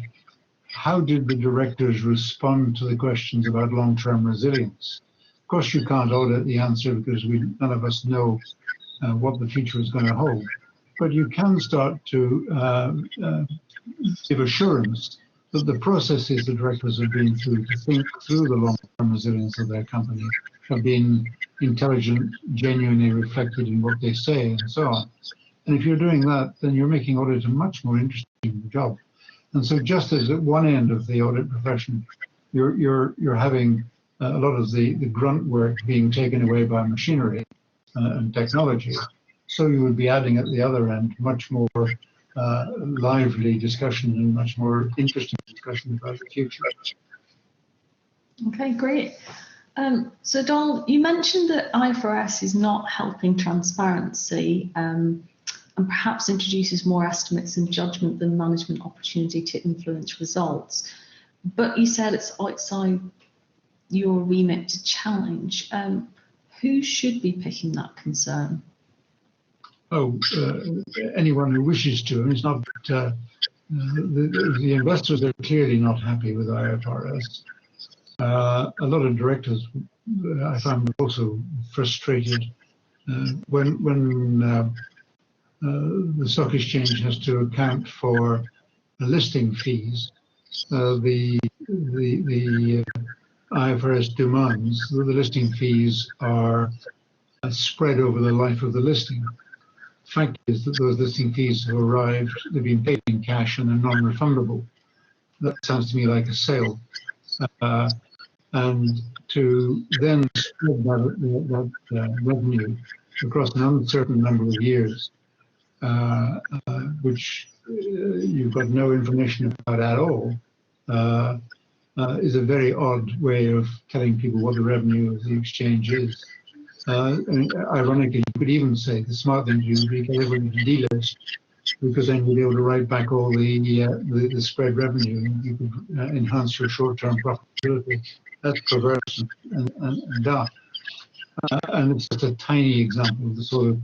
how did the directors respond to the questions about long-term resilience, of course you can't audit the answer because none of us know what the future is going to hold. But you can start to give assurance that the processes the directors have been through to think through the long-term resilience of their company have been intelligent, genuinely reflected in what they say, and so on. And if you're doing that, then you're making audit a much more interesting job. And so just as at one end of the audit profession, you're having a lot of the grunt work being taken away by machinery and technology, so you would be adding at the other end much more lively discussion and much more interesting discussion about the future. Okay, great. So Donald, you mentioned that IFRS is not helping transparency and perhaps introduces more estimates and judgment than management opportunity to influence results. but you said it's outside your remit to challenge. Who should be picking that concern? Oh, anyone who wishes to. And it's not the investors are clearly not happy with IFRS. A lot of directors, I find, are also frustrated when the stock exchange has to account for listing fees. The IFRS demands that the listing fees are spread over the life of the listing. The fact is that those listing fees have arrived, they've been paid in cash and they're non-refundable. That sounds to me like a sale. And to then spread that revenue across an uncertain number of years, which you've got no information about at all, is a very odd way of telling people what the revenue of the exchange is. And ironically, you could even say the smart thing to do would be get everybody to delist, because then you'll be able to write back all the spread revenue, and you could enhance your short-term profitability. That's perverse and daft. And it's just a tiny example of the sort of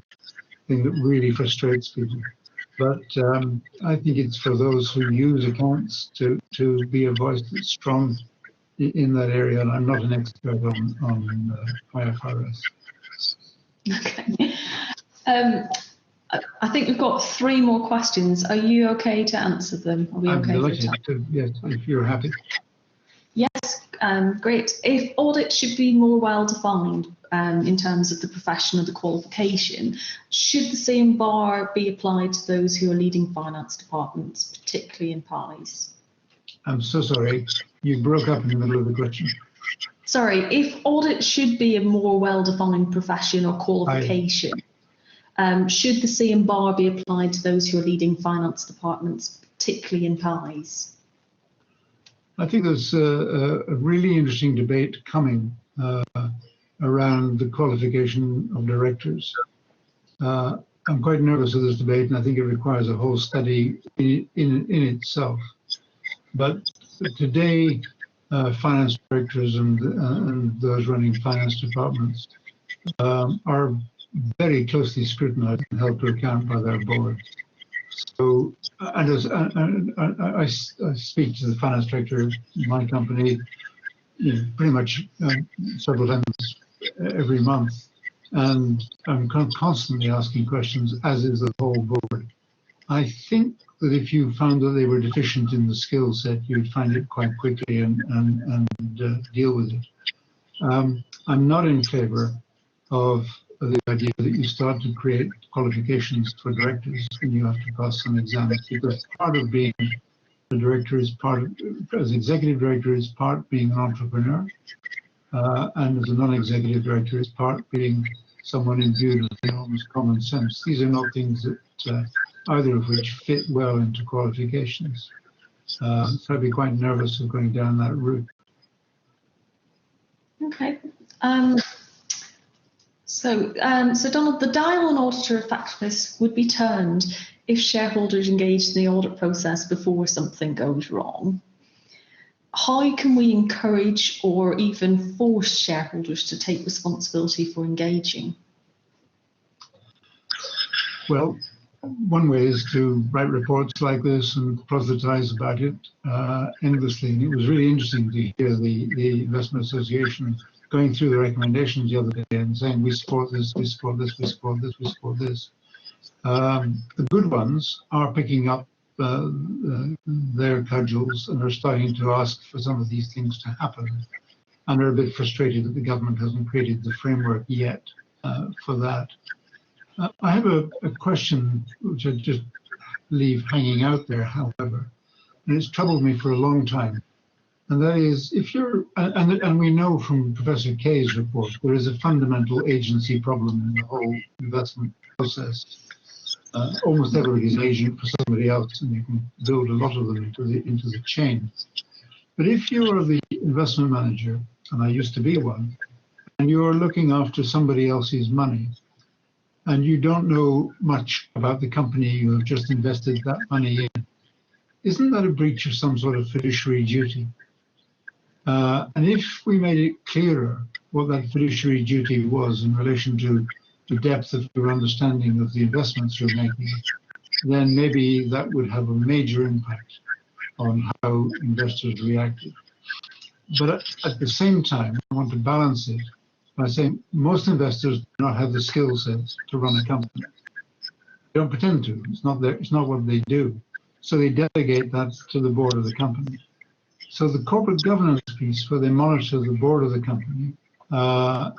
thing that really frustrates people. But I think it's for those who use accounts to be a voice that's strong in that area. And I'm not an expert on IFRS. Okay. I think we've got 3 more questions. Are you okay to answer them? Are we I'm okay delighted to, yes, if you're happy. Yes, great. If audit should be more well defined in terms of the profession of the qualification, should the same bar be applied to those who are leading finance departments, particularly in PIs? I'm so sorry, you broke up in the middle of the question. Sorry, if audit should be a more well-defined profession or qualification, should the same bar be applied to those who are leading finance departments, particularly in PIs? I think there's a really interesting debate coming around the qualification of directors. I'm quite nervous of this debate, and I think it requires a whole study in itself. But today, finance directors and those running finance departments are very closely scrutinized and held to account by their board. So, and I speak to the finance director of my company, pretty much several times every month, and I'm constantly asking questions, as is the whole board. I think that if you found that they were deficient in the skill set, you'd find it quite quickly and deal with it. I'm not in favor of the idea that you start to create qualifications for directors and you have to pass some exams, because part of being a director is as executive director is part being an entrepreneur, and as a non-executive director is part being someone imbued with enormous common sense. These are not things that either of which fit well into qualifications. So I'd be quite nervous of going down that route. Okay. So Donald, the dial on auditor effectiveness would be turned if shareholders engage in the audit process before something goes wrong. How can we encourage or even force shareholders to take responsibility for engaging? Well, one way is to write reports like this and proselytize about it endlessly. And it was really interesting to hear the Investment Association going through the recommendations the other day and saying, we support this, we support this, we support this, we support this. The good ones are picking up their cudgels and are starting to ask for some of these things to happen, and are a bit frustrated that the government hasn't created the framework yet for that. I have a question which I just leave hanging out there, however, and it's troubled me for a long time. And that is, if you're, and we know from Professor Kay's report, there is a fundamental agency problem in the whole investment process. Almost everybody's agent for somebody else, and you can build a lot of them into the chain. But if you are the investment manager, and I used to be one, and you're looking after somebody else's money, and you don't know much about the company you have just invested that money in, isn't that a breach of some sort of fiduciary duty? And if we made it clearer what that fiduciary duty was in relation to the depth of your understanding of the investments you're making, then maybe that would have a major impact on how investors reacted. But at the same time, I want to balance it by saying most investors do not have the skill sets to run a company. They don't pretend to. It's not what they do. So they delegate that to the board of the company. So the corporate governance piece, where they monitor the board of the company,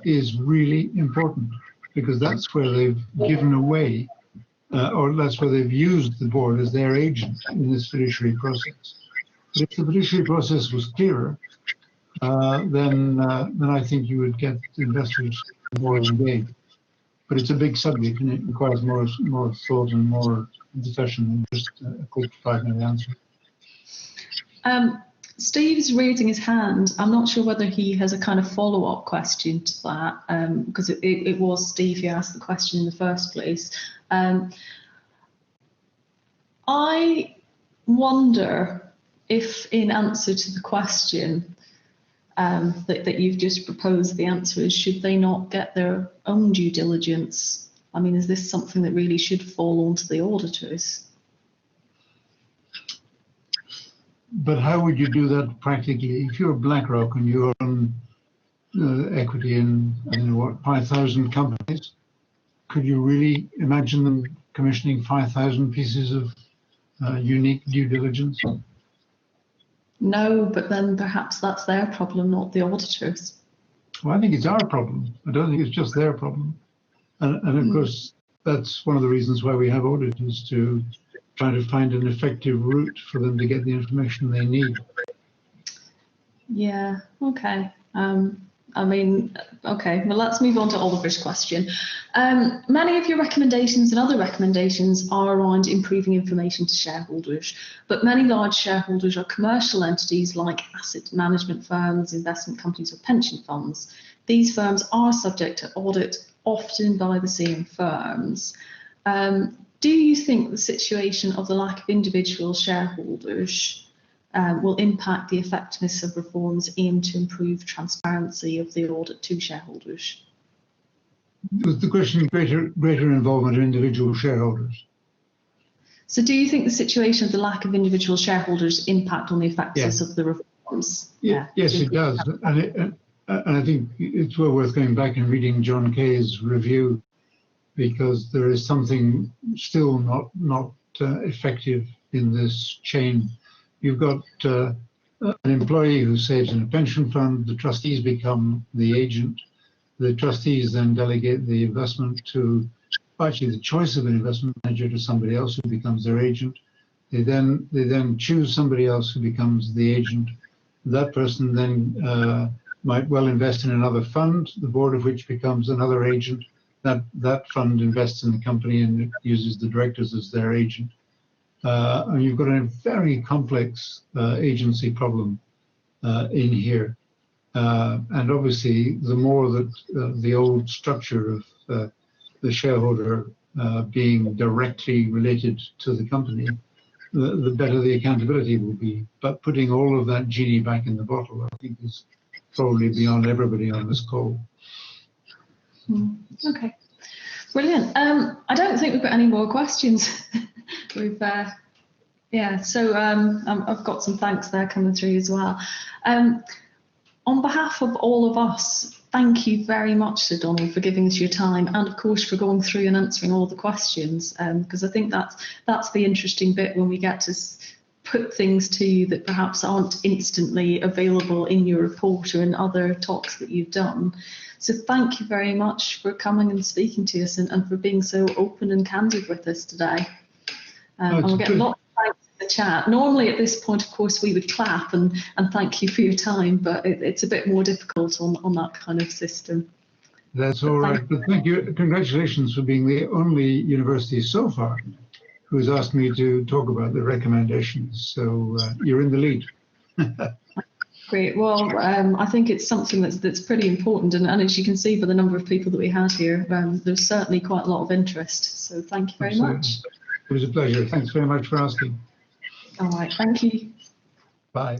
is really important, because that's where they've given away, or that's where they've used the board as their agent in this fiduciary process. But if the fiduciary process was clearer, then I think you would get investors more engaged. But it's a big subject, and it requires more thought and more discussion than just a quick 5-minute answer. Steve's raising his hand. I'm not sure whether he has a kind of follow-up question to that, because it was Steve who asked the question in the first place. I wonder if, in answer to the question that you've just proposed, the answer is, should they not get their own due diligence? I mean, is this something that really should fall onto the auditors? But how would you do that practically? If you're BlackRock and you own equity in, I don't know what, 5,000 companies, could you really imagine them commissioning 5,000 pieces of unique due diligence? No, but then perhaps that's their problem, not the auditors. Well, I think it's our problem. I don't think it's just their problem. And of course, that's one of the reasons why we have auditors, to try to find an effective route for them to get the information they need. Yeah, okay. I mean, okay, well, let's move on to Oliver's question. Many of your recommendations and other recommendations are around improving information to shareholders, but many large shareholders are commercial entities like asset management firms, investment companies, or pension funds. These firms are subject to audit, often by the same firms. Do you think the situation of the lack of individual shareholders will impact the effectiveness of reforms aimed to improve transparency of the audit to shareholders? Was the question greater involvement of individual shareholders? So do you think the situation of the lack of individual shareholders impact on the effectiveness of the reforms? Yes, it does. And I think it's well worth going back and reading John Kay's review, because there is something still not effective in this chain. You've got an employee who saves in a pension fund, the trustees become the agent. The trustees then delegate the investment to, actually the choice of an investment manager, to somebody else who becomes their agent. They then choose somebody else who becomes the agent. That person then might well invest in another fund, the board of which becomes another agent. That fund invests in the company and it uses the directors as their agent. And you've got a very complex agency problem in here. And obviously, the more that the old structure of the shareholder being directly related to the company, the better the accountability will be. But putting all of that genie back in the bottle, I think, is probably beyond everybody on this call. Okay, brilliant. I don't think we've got any more questions. We've so I've got some thanks there coming through as well. On behalf of all of us, thank you very much, Sir Donald, for giving us your time, and of course for going through and answering all the questions, because I think that's the interesting bit, when we get to put things to you that perhaps aren't instantly available in your report or in other talks that you've done. So thank you very much for coming and speaking to us, and for being so open and candid with us today. And we'll get lots of thanks in the chat. Normally at this point, of course, we would clap and thank you for your time, but it's a bit more difficult on that kind of system. That's all right, but thank you. Congratulations for being the only university so far who has asked me to talk about the recommendations. So you're in the lead. Great. Well, I think it's something that's pretty important, and as you can see by the number of people that we had here, there's certainly quite a lot of interest. So thank you very much. It was a pleasure. Thanks very much for asking. All right. Thank you. Bye.